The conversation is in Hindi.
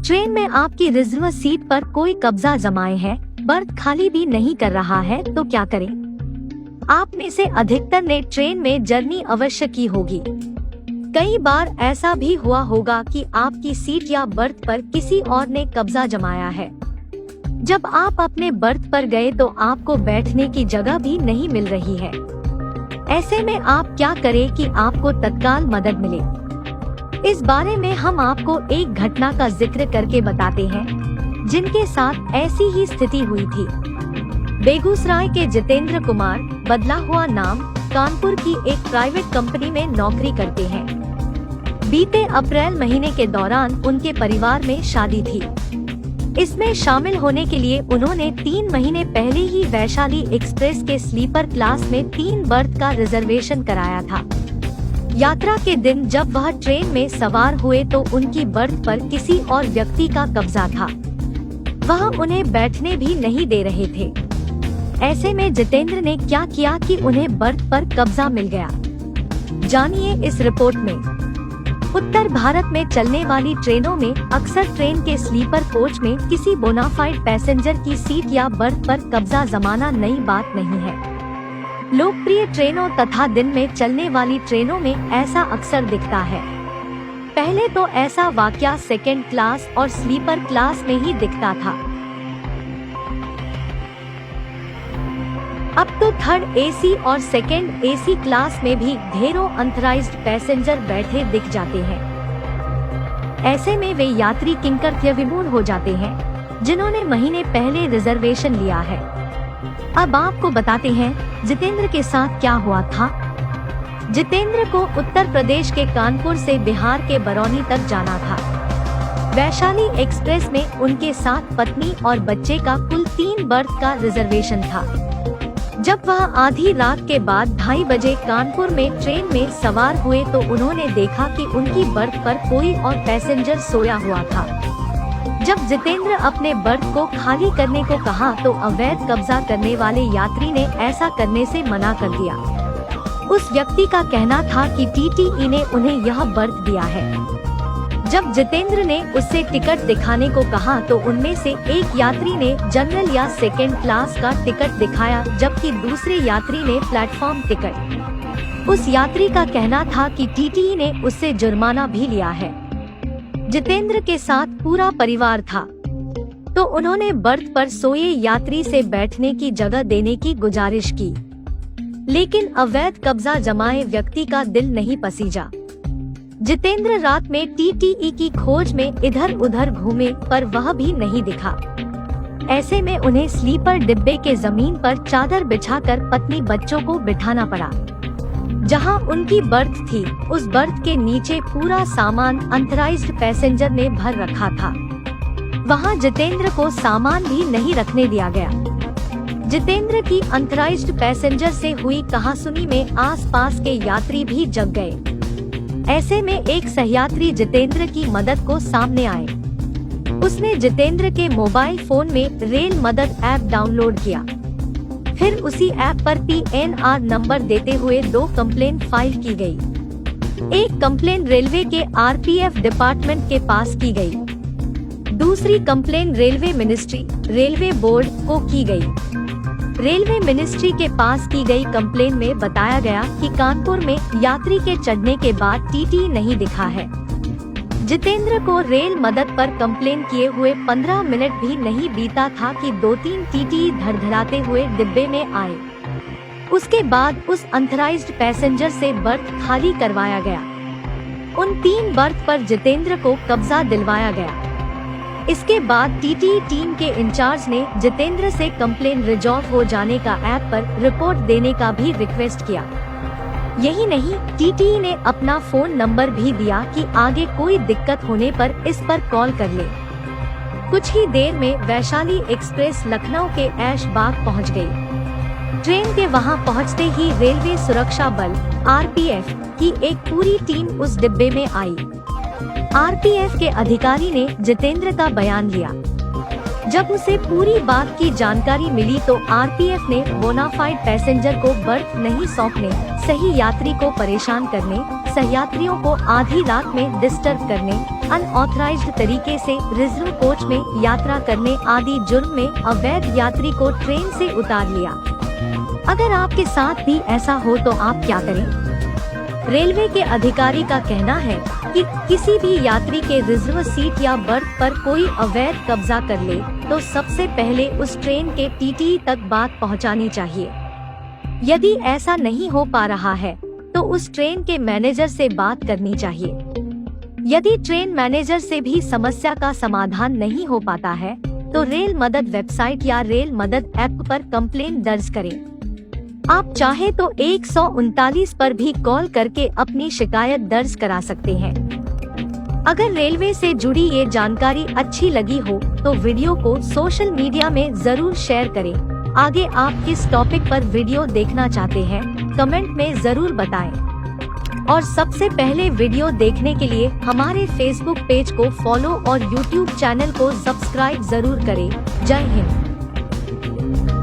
ट्रेन में आपकी रिजर्व सीट पर कोई कब्जा जमाए है, बर्थ खाली भी नहीं कर रहा है तो क्या करें? आप में से अधिकतर ने ट्रेन में जर्नी अवश्य की होगी। कई बार ऐसा भी हुआ होगा कि आपकी सीट या बर्थ पर किसी और ने कब्जा जमाया है। जब आप अपने बर्थ पर गए तो आपको बैठने की जगह भी नहीं मिल रही है। ऐसे में आप क्या करें कि आपको तत्काल मदद मिले? इस बारे में हम आपको एक घटना का जिक्र करके बताते हैं जिनके साथ ऐसी ही स्थिति हुई थी। बेगूसराय के जितेंद्र कुमार, बदला हुआ नाम, कानपुर की एक प्राइवेट कंपनी में नौकरी करते हैं। बीते अप्रैल महीने के दौरान उनके परिवार में शादी थी। इसमें शामिल होने के लिए उन्होंने 3 महीने पहले ही वैशाली एक्सप्रेस के स्लीपर क्लास में 3 बर्थ का रिजर्वेशन कराया था। यात्रा के दिन जब वह ट्रेन में सवार हुए तो उनकी बर्थ पर किसी और व्यक्ति का कब्जा था। वह उन्हें बैठने भी नहीं दे रहे थे। ऐसे में जितेंद्र ने क्या किया कि उन्हें बर्थ पर कब्जा मिल गया। जानिए इस रिपोर्ट में। उत्तर भारत में चलने वाली ट्रेनों में अक्सर ट्रेन के स्लीपर कोच में किसी बोनाफाइड पैसेंजर की सीट या बर्थ पर कब्जा जमाना नई बात नहीं है। लोकप्रिय ट्रेनों तथा दिन में चलने वाली ट्रेनों में ऐसा अक्सर दिखता है। पहले तो ऐसा वाकया सेकेंड क्लास और स्लीपर क्लास में ही दिखता था। अब तो थर्ड एसी और सेकेंड एसी क्लास में भी ढेरों अनथराइज्ड पैसेंजर बैठे दिख जाते हैं। ऐसे में वे यात्री किंकरत्य विमूढ़ हो जाते हैं जिन्होंने महीने पहले रिजर्वेशन लिया है। अब आपको बताते हैं जितेंद्र के साथ क्या हुआ था। जितेंद्र को उत्तर प्रदेश के कानपुर से बिहार के बरौनी तक जाना था। वैशाली एक्सप्रेस में उनके साथ पत्नी और बच्चे का कुल 3 बर्थ का रिजर्वेशन था। जब वह आधी रात के बाद 2:30 बजे कानपुर में ट्रेन में सवार हुए तो उन्होंने देखा कि उनकी बर्थ पर कोई और पैसेंजर सोया हुआ था। जब जितेंद्र अपने बर्थ को खाली करने को कहा तो अवैध कब्जा करने वाले यात्री ने ऐसा करने से मना कर दिया। उस व्यक्ति का कहना था कि टीटीई ने उन्हें यह बर्थ दिया है। जब जितेंद्र ने उससे टिकट दिखाने को कहा तो उनमें से एक यात्री ने जनरल या सेकेंड क्लास का टिकट दिखाया, जबकि दूसरे यात्री ने प्लेटफॉर्म टिकट। उस यात्री का कहना था कि टीटीई ने उससे जुर्माना भी लिया है। जितेंद्र के साथ पूरा परिवार था तो उन्होंने बर्थ पर सोए यात्री से बैठने की जगह देने की गुजारिश की, लेकिन अवैध कब्जा जमाए व्यक्ति का दिल नहीं पसीजा। जितेंद्र रात में टीटीई की खोज में इधर उधर घूमे पर वह भी नहीं दिखा। ऐसे में उन्हें स्लीपर डिब्बे के जमीन पर चादर बिछाकर पत्नी बच्चों को बिठाना पड़ा। जहां उनकी बर्थ थी उस बर्थ के नीचे पूरा सामान अनथराइज्ड पैसेंजर ने भर रखा था। वहां जितेंद्र को सामान भी नहीं रखने दिया गया। जितेंद्र की अनथराइज्ड पैसेंजर से हुई कहासुनी में आसपास के यात्री भी जग गए। ऐसे में एक सहयात्री जितेंद्र की मदद को सामने आए। उसने जितेंद्र के मोबाइल फोन में रेल मदद ऐप डाउनलोड किया। फिर उसी ऐप पर PNR नंबर देते हुए 2 कंप्लेन फाइल की गई। एक कंप्लेन रेलवे के RPF डिपार्टमेंट के पास की गई। दूसरी complain railway ministry, railway board को की गई। रेलवे मिनिस्ट्री के पास की गई कंप्लेन में बताया गया कि कानपुर में यात्री के चढ़ने के बाद टीटी नहीं दिखा है। जितेंद्र को रेल मदद पर कंप्लेन किए हुए 15 मिनट भी नहीं बीता था कि 2-3 टीटी धड़धड़ाते हुए डिब्बे में आए। उसके बाद उस अनथराइज्ड पैसेंजर से बर्थ खाली करवाया गया। उन 3 बर्थ पर जितेंद्र को कब्जा दिलवाया गया। इसके बाद टीटी टीम के इंचार्ज ने जितेंद्र से कंप्लेन रिजॉल्व हो जाने का ऐप पर रिपोर्ट देने का भी रिक्वेस्ट किया। यही नहीं, टीटी ने अपना फोन नंबर भी दिया कि आगे कोई दिक्कत होने पर इस पर कॉल कर ले। कुछ ही देर में वैशाली एक्सप्रेस लखनऊ के ऐश बाग पहुंच गई। ट्रेन के वहां पहुंचते ही रेलवे सुरक्षा बल RPF की एक पूरी टीम उस डिब्बे में आई। RPF के अधिकारी ने जितेंद्र का बयान लिया। जब उसे पूरी बात की जानकारी मिली तो RPF ने बोनाफाइड पैसेंजर को बर्थ नहीं सौंपने, सही यात्री को परेशान करने, सहयात्रियों को आधी रात में डिस्टर्ब करने, अनऑथराइज्ड तरीके से रिजर्व कोच में यात्रा करने आदि जुर्म में अवैध यात्री को ट्रेन से उतार लिया। अगर आपके साथ भी ऐसा हो तो आप क्या करें? रेलवे के अधिकारी का कहना है कि किसी भी यात्री के रिजर्व सीट या बर्थ पर कोई अवैध कब्जा कर ले तो सबसे पहले उस ट्रेन के टीटी तक बात पहुंचानी चाहिए। यदि ऐसा नहीं हो पा रहा है तो उस ट्रेन के मैनेजर से बात करनी चाहिए। यदि ट्रेन मैनेजर से भी समस्या का समाधान नहीं हो पाता है तो रेल मदद वेबसाइट या रेल मदद ऐप पर कंप्लेंट दर्ज करें। आप चाहे तो 139 पर भी कॉल करके अपनी शिकायत दर्ज करा सकते हैं। अगर रेलवे से जुड़ी ये जानकारी अच्छी लगी हो तो वीडियो को सोशल मीडिया में जरूर शेयर करें। आगे आप किस टॉपिक पर वीडियो देखना चाहते हैं कमेंट में जरूर बताएं। और सबसे पहले वीडियो देखने के लिए हमारे फेसबुक पेज को फॉलो और यूट्यूब चैनल को सब्सक्राइब जरूर करें। जय हिंद।